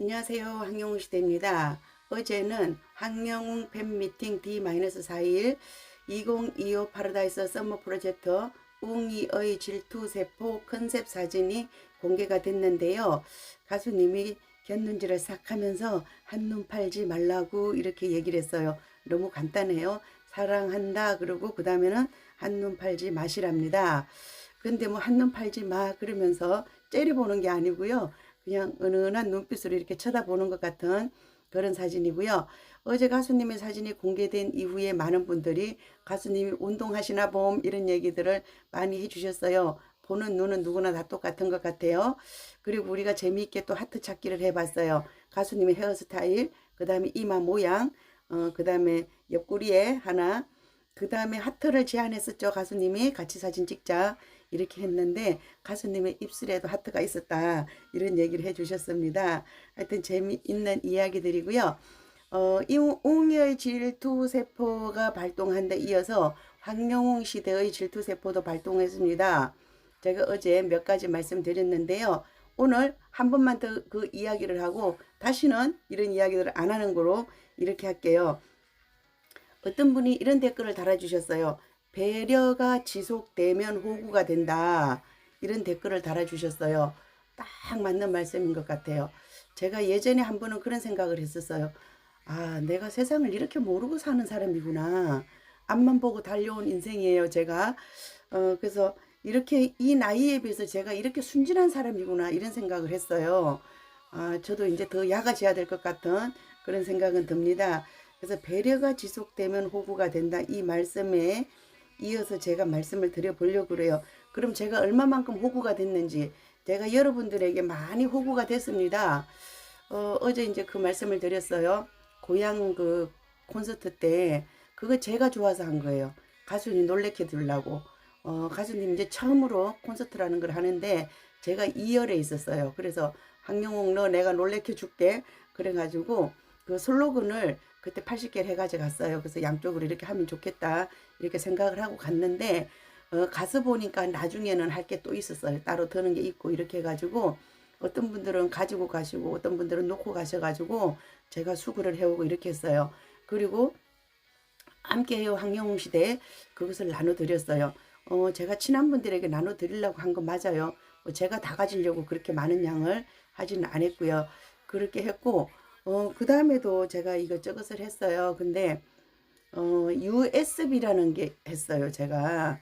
안녕하세요. 황영웅 시대입니다. 어제는 황영웅 팬미팅 D-4일 2025 파라다이스 서머 프로젝트 웅이의 질투세포 컨셉 사진이 공개가 됐는데요. 가수님이 곁눈질을 싹 하면서 한눈 팔지 말라고 이렇게 얘기를 했어요. 너무 간단해요. 사랑한다 그러고 그 다음에는 한눈 팔지 마시랍니다. 근데 뭐 한눈 팔지 마 그러면서 째려보는 게 아니고요. 그냥 은은한 눈빛으로 이렇게 쳐다보는 것 같은 그런 사진이고요. 어제 가수님의 사진이 공개된 이후에 많은 분들이 가수님이 운동하시나 봄 이런 얘기들을 많이 해주셨어요. 보는 눈은 누구나 다 똑같은 것 같아요. 그리고 우리가 재미있게 또 하트 찾기를 해봤어요. 가수님의 헤어스타일, 그 다음에 이마 모양, 그 다음에 옆구리에 하나, 그 다음에 하트를 제안했었죠. 가수님이 같이 사진 찍자 이렇게 했는데 가수님의 입술에도 하트가 있었다 이런 얘기를 해주셨습니다. 하여튼 재미있는 이야기들이고요. 이웅의 질투세포가 발동한 데 이어서 황영웅 시대의 질투세포도 발동했습니다. 제가 어제 몇 가지 말씀드렸는데요. 오늘 한 번만 더 그 이야기를 하고 다시는 이런 이야기들을 안 하는 거로 이렇게 할게요. 어떤 분이 이런 댓글을 달아주셨어요. 배려가 지속되면 호구가 된다. 이런 댓글을 달아주셨어요. 딱 맞는 말씀인 것 같아요. 제가 예전에 한 번은 그런 생각을 했었어요. 아, 내가 세상을 이렇게 모르고 사는 사람이구나. 앞만 보고 달려온 인생이에요, 제가. 그래서 이렇게 이 나이에 비해서 제가 이렇게 순진한 사람이구나. 이런 생각을 했어요. 아, 저도 이제 더 약아져야 될 것 같은 그런 생각은 듭니다. 그래서 배려가 지속되면 호구가 된다. 이 말씀에 이어서 제가 말씀을 드려보려고 그래요. 그럼 제가 얼마만큼 호구가 됐는지 제가 여러분들에게 많이 호구가 됐습니다. 어제 이제 그 말씀을 드렸어요. 고향 그 콘서트 때 그거 제가 좋아서 한 거예요. 가수님 놀래켜 주려고. 가수님 이제 처음으로 콘서트라는 걸 하는데 제가 2열에 있었어요. 그래서 황영웅 너 내가 놀래켜 줄게. 그래가지고 그 슬로건을 그때 80개를 해가지고 갔어요. 그래서 양쪽으로 이렇게 하면 좋겠다 이렇게 생각을 하고 갔는데 가서 보니까 나중에는 할 게 또 있었어요. 따로 드는 게 있고 이렇게 해가지고 어떤 분들은 가지고 가시고 어떤 분들은 놓고 가셔가지고 제가 수거를 해오고 이렇게 했어요. 그리고 함께해요 황영웅 시대 그것을 나눠드렸어요. 제가 친한 분들에게 나눠드리려고 한 거 맞아요. 제가 다 가지려고 그렇게 많은 양을 하지는 않았고요. 그렇게 했고 그 다음에도 제가 이것저것을 했어요. 근데 USB라는 게 했어요. 제가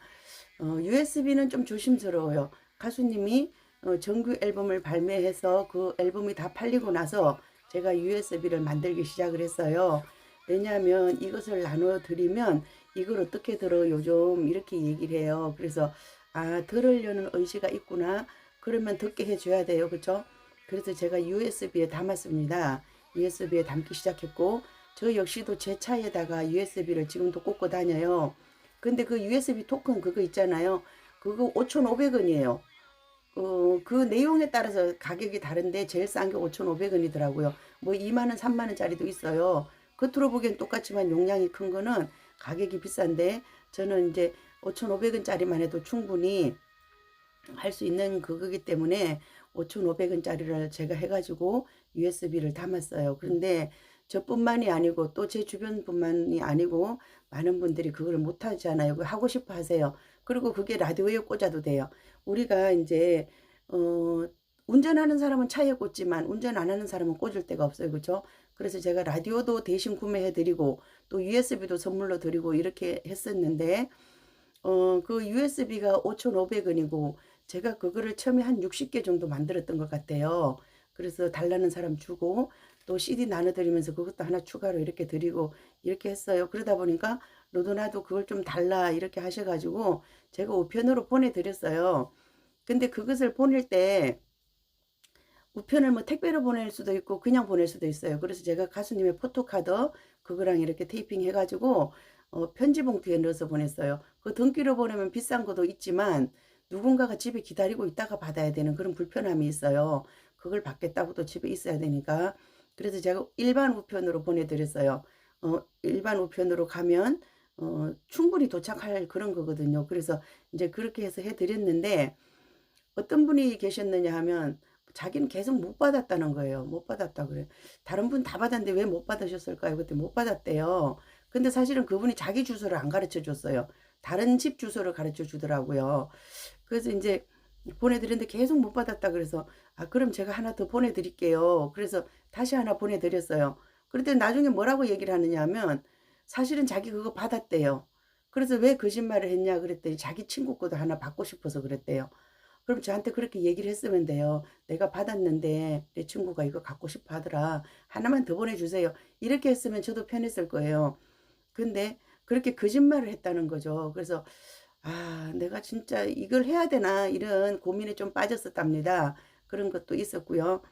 USB는 좀 조심스러워요. 가수님이 정규 앨범을 발매해서 그 앨범이 다 팔리고 나서 제가 USB를 만들기 시작을 했어요. 왜냐하면 이것을 나눠드리면 이걸 어떻게 들어 요즘 이렇게 얘기를 해요. 그래서 아 들으려는 의지가 있구나. 그러면 듣게 해줘야 돼요. 그렇죠? 그래서 제가 USB에 담았습니다. USB에 담기 시작했고 저 역시도 제 차에다가 USB를 지금도 꽂고 다녀요. 근데 그 USB 토큰 그거 있잖아요. 그거 5,500원이에요. 그 내용에 따라서 가격이 다른데 제일 싼 게 5,500원이더라고요. 뭐 2만원, 3만원짜리도 있어요. 겉으로 보기엔 똑같지만 용량이 큰 거는 가격이 비싼데 저는 이제 5,500원짜리만 해도 충분히 할 수 있는 그거기 때문에 5,500원짜리를 제가 해가지고 USB를 담았어요. 그런데 저뿐만이 아니고 또 제 주변뿐만이 아니고 많은 분들이 그걸 못하잖아요. 하고 싶어 하세요. 그리고 그게 라디오에 꽂아도 돼요. 우리가 이제 운전하는 사람은 차에 꽂지만 운전 안 하는 사람은 꽂을 데가 없어요. 그렇죠? 그래서 제가 라디오도 대신 구매해 드리고 또 USB도 선물로 드리고 이렇게 했었는데 그 USB가 5,500원이고 제가 그거를 처음에 한 60개 정도 만들었던 것 같아요. 그래서 달라는 사람 주고 또 CD 나눠드리면서 그것도 하나 추가로 이렇게 드리고 이렇게 했어요. 그러다 보니까 너도 나도 그걸 좀 달라 이렇게 하셔가지고 제가 우편으로 보내드렸어요. 근데 그것을 보낼 때 우편을 뭐 택배로 보낼 수도 있고 그냥 보낼 수도 있어요. 그래서 제가 가수님의 포토카드 그거랑 이렇게 테이핑 해가지고 편지 봉투에 넣어서 보냈어요. 그 등기로 보내면 비싼 것도 있지만 누군가가 집에 기다리고 있다가 받아야 되는 그런 불편함이 있어요. 그걸 받겠다고도 집에 있어야 되니까. 그래서 제가 일반 우편으로 보내드렸어요. 일반 우편으로 가면 충분히 도착할 그런 거거든요. 그래서 이제 그렇게 해서 해드렸는데 어떤 분이 계셨느냐 하면 자기는 계속 못 받았다는 거예요. 못 받았다 그래. 다른 분 다 받았는데 왜 못 받으셨을까요? 그때 못 받았대요. 근데 사실은 그분이 자기 주소를 안 가르쳐 줬어요. 다른 집 주소를 가르쳐 주더라고요. 그래서 인제 보내드렸는데 계속 못 받았다 그래서 "아 그럼 제가 하나 더 보내드릴게요." 그래서 다시 하나 보내드렸어요. 그랬더니 나중에 뭐라고 얘기를 하느냐 하면 사실은 자기 그거 받았대요. 그래서 "왜 거짓말을 했냐?" 그랬더니 자기 친구 거도 하나 받고 싶어서 그랬대요. 그럼 저한테 그렇게 얘기를 했으면 돼요. "내가 받았는데 내 친구가 이거 갖고 싶어 하더라. 하나만 더 보내주세요." 이렇게 했으면 저도 편했을 거예요. 근데 그렇게 거짓말을 했다는 거죠. 그래서 '아 내가 진짜 이걸 해야 되나.' 이런 고민에 좀 빠졌었답니다. 그런 것도 있었고요.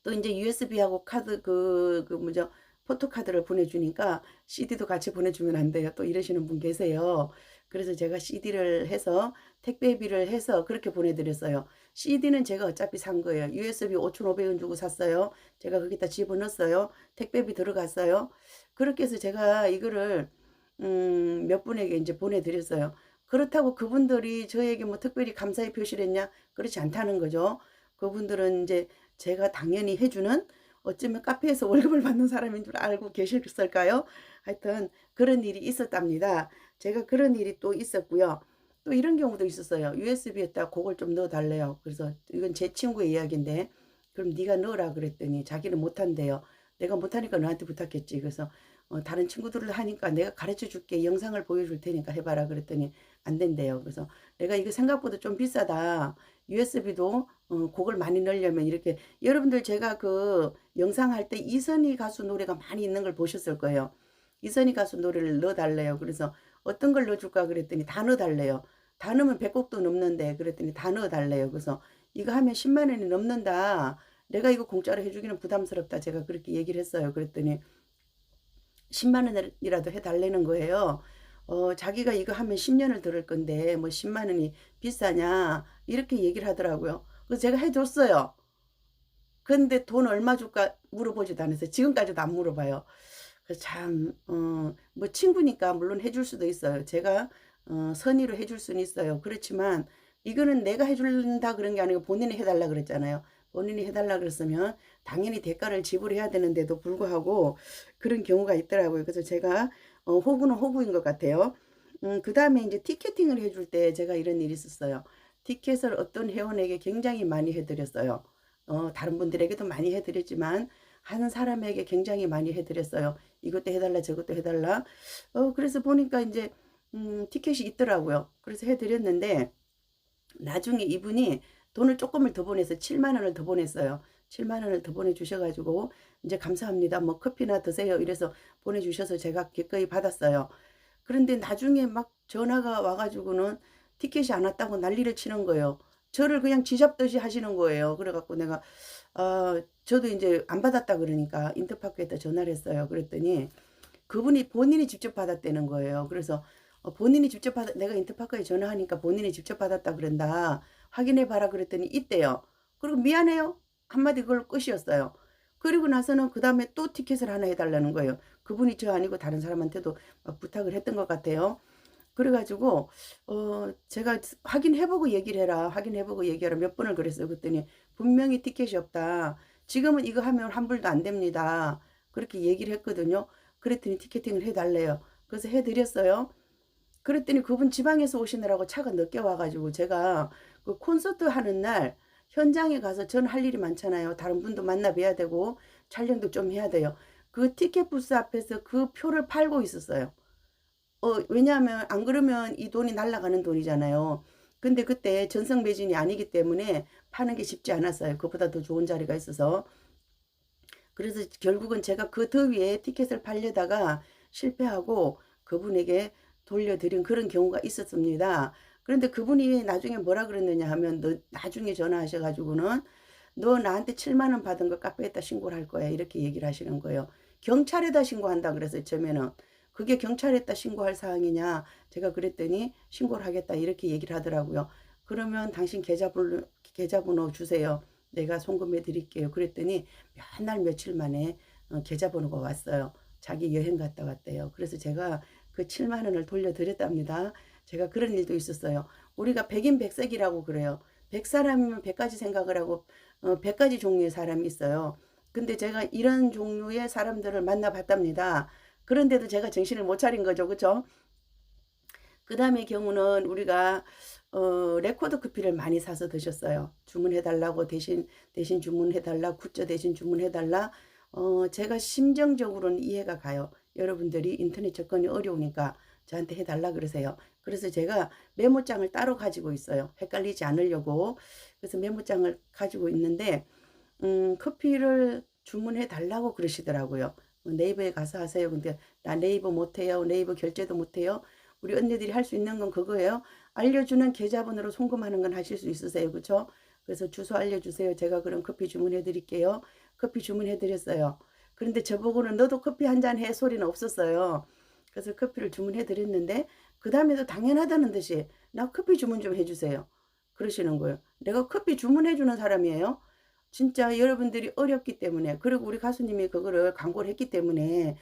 또 인제 USB하고 카드 그 뭐죠? 포토카드를 보내주니까 CD도 같이 보내주면 안 돼요. 또 이러시는 분 계세요. 그래서 제가 CD를 해서 택배비를 해서 그렇게 보내드렸어요. CD는 제가 어차피 산 거예요. USB 5,500원 주고 샀어요. 제가 거기다 집어넣었어요. 택배비 들어갔어요. 그렇게 해서 제가 이거를 몇 분에게 인제 보내드렸어요. 그렇다고 그분들이 저에게 뭐 특별히 감사의 표시를 했냐? 그렇지 않다는 거죠. 그분들은 인제 제가 당연히 해 주는 어쩌면 카페에서 월급을 받는 사람인 줄 알고 계셨을까요? 하여튼 그런 일이 있었답니다. 제가 그런 일이 또 있었고요. 또 이런 경우도 있었어요. USB에다 고걸 좀 넣어 달래요. 그래서 이건 제 친구의 이야기인데 "그럼 네가 넣으라." 그랬더니 자기는 못 한대요. "내가 못 하니까 너한테 부탁했지." 그래서 "다른 친구들을 하니까 내가 가르쳐 줄게. 영상을 보여줄 테니까 해 봐라." 그랬더니 안 된대요. 그래서 "내가 이거 생각보다 좀 비싸다. USB도 곡을 많이 넣으려면 이렇게." 여러분들 제가 그 영상 할 때 이선희 가수 노래가 많이 있는 걸 보셨을 거예요. 이선희 가수 노래를 넣어 달래요. 그래서 "어떤 걸 넣어 줄까?" 그랬더니 다 넣어 달래요. 다 넣으면 100 곡도 넘는데 그랬더니 다 넣어 달래요. 그래서 "이거 하면 10만 원이 넘는다. 내가 이거 공짜로 해 주기는 부담스럽다." 제가 그렇게 얘기를 했어요. 그랬더니 10만 원이라도 해 달라는 거예요. 자기가 이거 하면 10 년을 들을 건데 뭐 10만 원이 비싸냐 이렇게 얘기를 하더라고요. 그래서 제가 해 줬어요. 근데 "돈 얼마 줄까?" 물어보지도 않았어요. 지금까지도 안 물어봐요. 그래서 참 뭐 친구니까 물론 해줄 수도 있어요. 제가 선의로 해줄 수는 있어요. 그렇지만 이거는 내가 해 준다 그런 게 아니고 본인이 해 달라 그랬잖아요. 본인이 해 달라 그랬으면 당연히 대가를 지불해야 되는데도 불구하고 그런 경우가 있더라고요. 그래서 제가 호구는 호구인 것 같아요. 그다음에 인제 티켓팅을 해줄 때 제가 이런 일이 있었어요. 티켓을 어떤 회원에게 굉장히 많이 해 드렸어요. 다른 분들에게도 많이 해 드렸지만 한 사람에게 굉장히 많이 해 드렸어요. 이것도 해 달라 저것도 해 달라. 그래서 보니까 인제 티켓이 있더라고요. 그래서 해 드렸는데 나중에 이분이 돈을 쪼끔을 더 보내서 7만 원을 더 보냈어요. 7만 원을 더 보내 주셔 가지고 인제 "감사합니다. 뭐 커피나 드세요." 이래서 보내 주셔서 제가 기꺼이 받았어요. 그런데 나중에 막 전화가 와 가지고는 티켓이 안 왔다고 난리를 치는 거예요. 저를 그냥 쥐잡듯이 하시는 거예요. 그래 갖고 내가 저도 인제 안 받았다 그러니까 인터파크에다 전화를 했어요. 그랬더니 그분이 본인이 직접 받았다는 거예요. 그래서 본인이 직접 받아 내가 인터파크에 전화하니까 본인이 직접 받았다 그런다. 확인해 봐라 그랬더니 있대요. 그리고 "미안해요." 한마디 그걸로 끝이었어요. 그리고 나서는 그다음에 또 티켓을 하나 해 달라는 거예요. 그분이 저 아니고 다른 사람한테도 막 부탁을 했던 것 같아요. 그래 가지고 제가 "확인해 보고 얘기를 해라. 확인해 보고 얘기하라." 몇 번을 그랬어요. 그랬더니 "분명히 티켓이 없다. 지금은 이거 하면 환불도 안 됩니다." 그렇게 얘기를 했거든요. 그랬더니 티켓팅을 해 달래요. 그래서 해 드렸어요. 그랬더니 그분 지방에서 오시느라고 차가 늦게 와 가지고 제가 그 콘서트 하는 날 현장에 가서 저는 할 일이 많잖아요. 다른 분도 만나 뵈야 되고 촬영도 좀 해야 돼요. 그 티켓 부스 앞에서 그 표를 팔고 있었어요. 왜냐하면 안 그러면 이 돈이 날아가는 돈이잖아요. 근데 그때 전성 매진이 아니기 때문에 파는 게 쉽지 않았어요. 그보다 더 좋은 자리가 있어서. 그래서 결국은 제가 그 더위에 티켓을 팔려다가 실패하고 그분에게 돌려드린 그런 경우가 있었습니다. 그런데 그분이 나중에 뭐라 그랬느냐 하면 "너 나중에 전화하셔 가지고는 너 나한테 7만 원 받은 거 카페에다 신고를 할 거야." 이렇게 얘기를 하시는 거예요. "경찰에다 신고한다." 그랬어요 처음에는. "그게 경찰에다 신고할 사항이냐?" 제가 그랬더니 "신고를 하겠다." 이렇게 얘기를 하더라고요. "그러면 당신 계좌번호 주세요. 내가 송금해 드릴게요." 그랬더니 몇 날 며칠 만에 계좌번호가 왔어요. 자기 여행 갔다 왔대요. 그래서 제가 그 7만 원을 돌려드렸답니다. 제가 그런 일도 있었어요. 우리가 백인백색이라고 그래요. 100 사람이면 100 가지 생각을 하고 100가지 종류의 사람이 있어요. 근데 제가 이런 종류의 사람들을 만나봤답니다. 그런데도 제가 정신을 못 차린 거죠. 그쵸? 그 다음의 경우는 우리가 레코드 커피를 많이 사서 드셨어요. 주문해달라고 대신 주문해달라, 굿즈 대신 주문해달라. 제가 심정적으로는 이해가 가요. 여러분들이 인터넷 접근이 어려우니까 저한테 해달라 그러세요. 그래서 제가 메모장을 따로 가지고 있어요. 헷갈리지 않으려고. 그래서 메모장을 가지고 있는데 커피를 주문해 달라고 그러시더라고요. 네이버에 가서 하세요. 근데 나 네이버 못해요. 네이버 결제도 못해요. 우리 언니들이 할 수 있는 건 그거예요. 알려주는 계좌번호로 송금하는 건 하실 수 있으세요. 그쵸? 그래서 주소 알려주세요. 제가 그럼 커피 주문해 드릴게요. 커피 주문해 드렸어요. 그런데 저보고는 너도 커피 한 잔 해 소리는 없었어요. 그래서 커피를 주문해 드렸는데 그 다음에도 당연하다는 듯이 나 커피 주문 좀 해주세요. 그러시는 거예요. 내가 커피 주문해 주는 사람이에요. 진짜 여러분들이 어렵기 때문에, 그리고 우리 가수님이 그거를 광고를 했기 때문에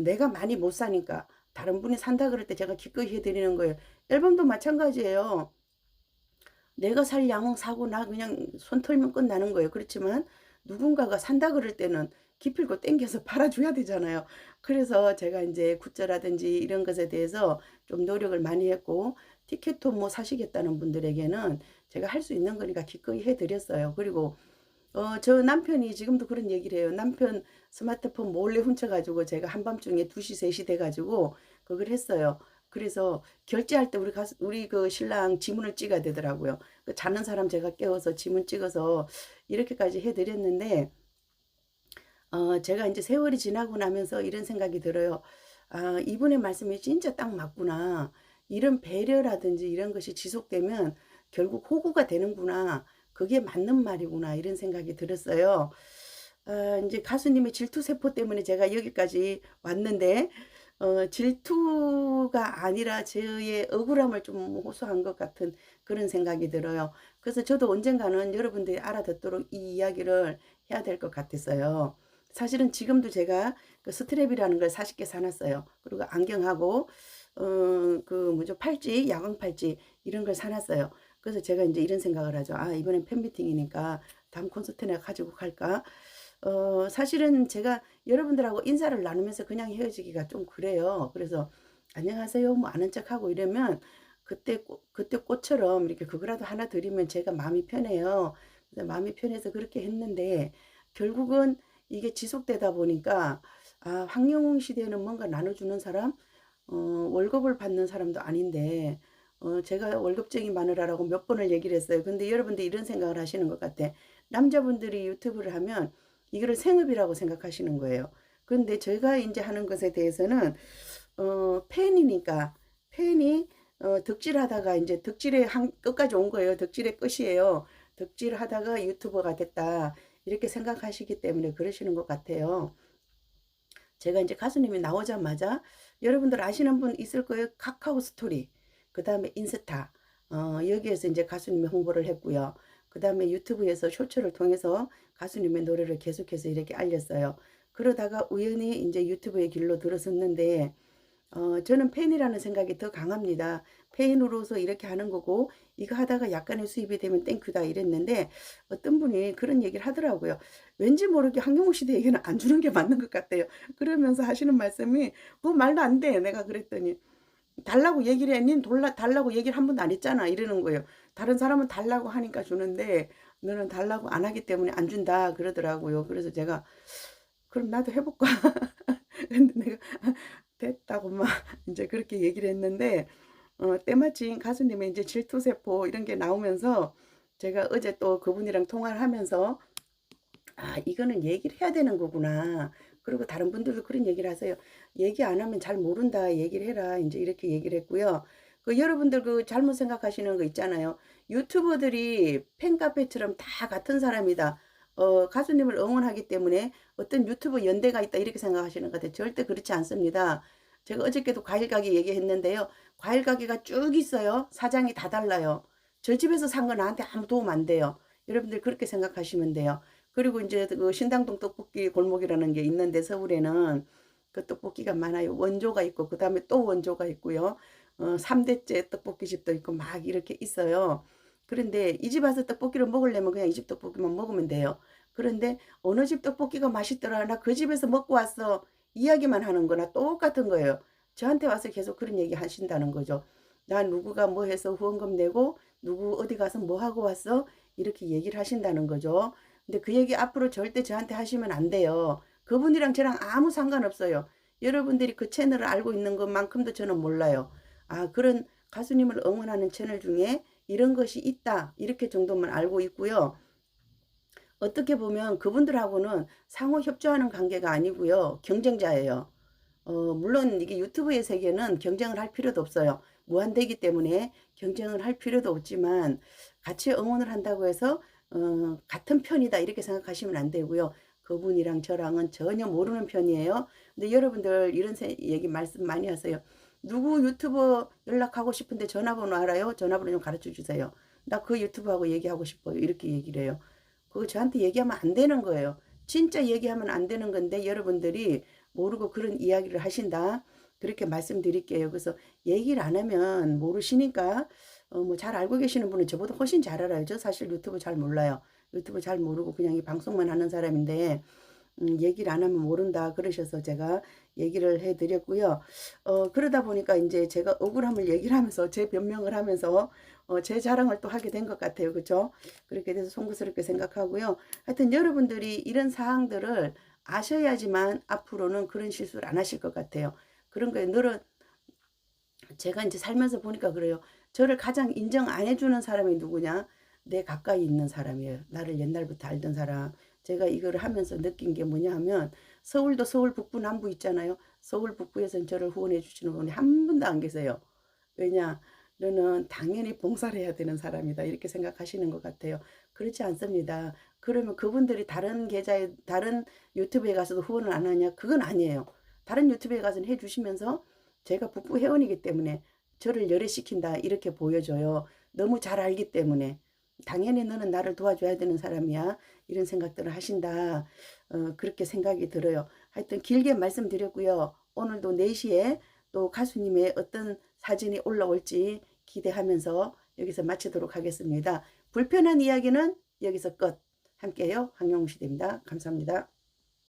내가 많이 못 사니까 다른 분이 산다 그럴 때 제가 기꺼이 해드리는 거예요. 앨범도 마찬가지예요. 내가 살 양은 사고 나 그냥 손 털면 끝나는 거예요. 그렇지만 누군가가 산다 그럴 때는 기필코 땡겨서 팔아줘야 되잖아요. 그래서 제가 이제 굿즈라든지 이런 것에 대해서 좀 노력을 많이 했고, 티켓도 뭐 사시겠다는 분들에게는 제가 할 수 있는 거니까 기꺼이 해드렸어요. 그리고 저 남편이 지금도 그런 얘기를 해요. 남편 스마트폰 몰래 훔쳐가지고 제가 한밤중에 2시, 3시 돼가지고 그걸 했어요. 그래서 결제할 때 우리 그 신랑 지문을 찍어야 되더라고요. 그 자는 사람 제가 깨워서 지문 찍어서 이렇게까지 해드렸는데, 제가 이제 세월이 지나고 나면서 이런 생각이 들어요. 아, 이분의 말씀이 진짜 딱 맞구나. 이런 배려라든지 이런 것이 지속되면 결국 호구가 되는구나. 그게 맞는 말이구나. 이런 생각이 들었어요. 이제 가수님의 질투세포 때문에 제가 여기까지 왔는데, 질투가 아니라 저의 억울함을 좀 호소한 것 같은 그런 생각이 들어요. 그래서 저도 언젠가는 여러분들이 알아듣도록 이 이야기를 해야 될 것 같았어요. 사실은 지금도 제가 그 스트랩이라는 걸 40개 사놨어요. 그리고 안경하고 그 뭐죠, 팔찌, 야광 팔찌 이런 걸 사놨어요. 그래서 제가 이제 이런 생각을 하죠. 아, 이번엔 팬미팅이니까 다음 콘서트 내가 가지고 갈까? 사실은 제가 여러분들하고 인사를 나누면서 그냥 헤어지기가 좀 그래요. 그래서 안녕하세요 뭐 아는 척하고 이러면 그때 꽃처럼 이렇게 그거라도 하나 드리면 제가 마음이 편해요. 그래서 마음이 편해서 그렇게 했는데 결국은 이게 지속되다 보니까, 아, 황영웅 시대에는 뭔가 나눠주는 사람, 월급을 받는 사람도 아닌데, 제가 월급쟁이 마누라라고 몇 번을 얘기를 했어요. 근데 여러분들 이런 생각을 하시는 것 같아. 남자분들이 유튜브를 하면 이거를 생업이라고 생각하시는 거예요. 근데 제가 이제 하는 것에 대해서는, 팬이니까, 팬이, 덕질하다가 이제 덕질의 끝까지 온 거예요. 덕질의 끝이에요. 덕질하다가 유튜버가 됐다. 이렇게 생각하시기 때문에 그러시는 것 같아요. 제가 이제 가수님이 나오자마자 여러분들 아시는 분 있을 거예요. 카카오 스토리, 그 다음에 인스타, 여기에서 이제 가수님의 홍보를 했고요. 그 다음에 유튜브에서 쇼츠를 통해서 가수님의 노래를 계속해서 이렇게 알렸어요. 그러다가 우연히 이제 유튜브의 길로 들어섰는데, 저는 팬이라는 생각이 더 강합니다. 팬으로서 이렇게 하는 거고, 이거 하다가 약간의 수입이 되면 땡큐다 이랬는데, 어떤 분이 그런 얘기를 하더라고요. 왠지 모르게 황경호 시대에게는 안 주는 게 맞는 것 같아요. 그러면서 하시는 말씀이, 뭐 말도 안 돼. 내가 그랬더니, 달라고 얘기를 해. 닌 달라고 얘기를 한 번도 안 했잖아. 이러는 거예요. 다른 사람은 달라고 하니까 주는데, 너는 달라고 안 하기 때문에 안 준다. 그러더라고요. 그래서 제가, 그럼 나도 해볼까? 근데 내가 됐다고 막 이제 그렇게 얘기를 했는데, 때마침 가수님의 이제 질투세포 이런 게 나오면서 제가 어제 또 그분이랑 통화를 하면서, 아, 이거는 얘기를 해야 되는 거구나. 그리고 다른 분들도 그런 얘기를 하세요. 얘기 안 하면 잘 모른다. 얘기를 해라. 이제 이렇게 얘기를 했고요. 그 여러분들 그 잘못 생각하시는 거 있잖아요. 유튜버들이 팬카페처럼 다 같은 사람이다. 가수님을 응원하기 때문에 어떤 유튜브 연대가 있다. 이렇게 생각하시는 것 같아요. 절대 그렇지 않습니다. 제가 어저께도 과일 가게 얘기했는데요. 과일 가게가 쭉 있어요. 사장이 다 달라요. 저 집에서 산 거 나한테 아무 도움 안 돼요. 여러분들 그렇게 생각하시면 돼요. 그리고 이제 그 신당동 떡볶이 골목이라는 게 있는데 서울에는 그 떡볶이가 많아요. 원조가 있고 그 다음에 또 원조가 있고요. 3대째 떡볶이 집도 있고 막 이렇게 있어요. 그런데 이 집 와서 떡볶이를 먹으려면 그냥 이 집 떡볶이만 먹으면 돼요. 그런데 어느 집 떡볶이가 맛있더라. 나 그 집에서 먹고 왔어. 이야기만 하는 거나 똑같은 거예요. 저한테 와서 계속 그런 얘기 하신다는 거죠. 나 누구가 뭐 해서 후원금 내고 누구 어디 가서 뭐 하고 왔어? 이렇게 얘기를 하신다는 거죠. 근데 그 얘기 앞으로 절대 저한테 하시면 안 돼요. 그분이랑 저랑 아무 상관없어요. 여러분들이 그 채널을 알고 있는 것만큼도 저는 몰라요. 아, 그런 가수님을 응원하는 채널 중에 이런 것이 있다. 이렇게 정도만 알고 있고요. 어떻게 보면 그분들하고는 상호 협조하는 관계가 아니고요. 경쟁자예요. 물론 이게 유튜브의 세계는 경쟁을 할 필요도 없어요. 무한대기 때문에 경쟁을 할 필요도 없지만 같이 응원을 한다고 해서 같은 편이다 이렇게 생각하시면 안 되고요. 그분이랑 저랑은 전혀 모르는 편이에요. 근데 여러분들 이런 얘기 말씀 많이 하세요. 누구 유튜버 연락하고 싶은데 전화번호 알아요? 전화번호 좀 가르쳐 주세요. 나 그 유튜브하고 얘기하고 싶어요. 이렇게 얘기를 해요. 그거 저한테 얘기하면 안 되는 거예요. 진짜 얘기하면 안 되는 건데 여러분들이 모르고 그런 이야기를 하신다. 그렇게 말씀드릴게요. 그래서 얘기를 안 하면 모르시니까 뭐 잘 알고 계시는 분은 저보다 훨씬 잘 알아요. 저 사실 유튜브 잘 몰라요. 유튜브 잘 모르고 그냥 이 방송만 하는 사람인데 얘기를 안 하면 모른다 그러셔서 제가 얘기를 해드렸고요. 그러다 보니까 이제 제가 억울함을 얘기를 하면서 제 변명을 하면서 제 자랑을 또 하게 된 것 같아요. 그렇죠? 그렇게 돼서 송구스럽게 생각하고요. 하여튼 여러분들이 이런 사항들을 아셔야지만 앞으로는 그런 실수를 안 하실 것 같아요. 그런 거에 늘은 제가 이제 살면서 보니까 그래요. 저를 가장 인정 안 해주는 사람이 누구냐? 내 가까이 있는 사람이에요. 나를 옛날부터 알던 사람. 제가 이거를 하면서 느낀 게 뭐냐 하면 서울도 서울 북부 남부 있잖아요. 서울 북부에서는 저를 후원해 주시는 분이 한 분도 안 계세요. 왜냐? 너는 당연히 봉사를 해야 되는 사람이다. 이렇게 생각하시는 것 같아요. 그렇지 않습니다. 그러면 그분들이 다른 계좌에, 다른 유튜브에 가서도 후원을 안 하냐? 그건 아니에요. 다른 유튜브에 가서는 해주시면서 제가 북부 회원이기 때문에 저를 열애시킨다. 이렇게 보여줘요. 너무 잘 알기 때문에. 당연히 너는 나를 도와줘야 되는 사람이야. 이런 생각들을 하신다. 그렇게 생각이 들어요. 하여튼 길게 말씀드렸고요. 오늘도 4시에 또 가수님의 어떤 사진이 올라올지 기대하면서 여기서 마치도록 하겠습니다. 불편한 이야기는 여기서 끝. 함께해요. 황영웅 시대입니다. 감사합니다.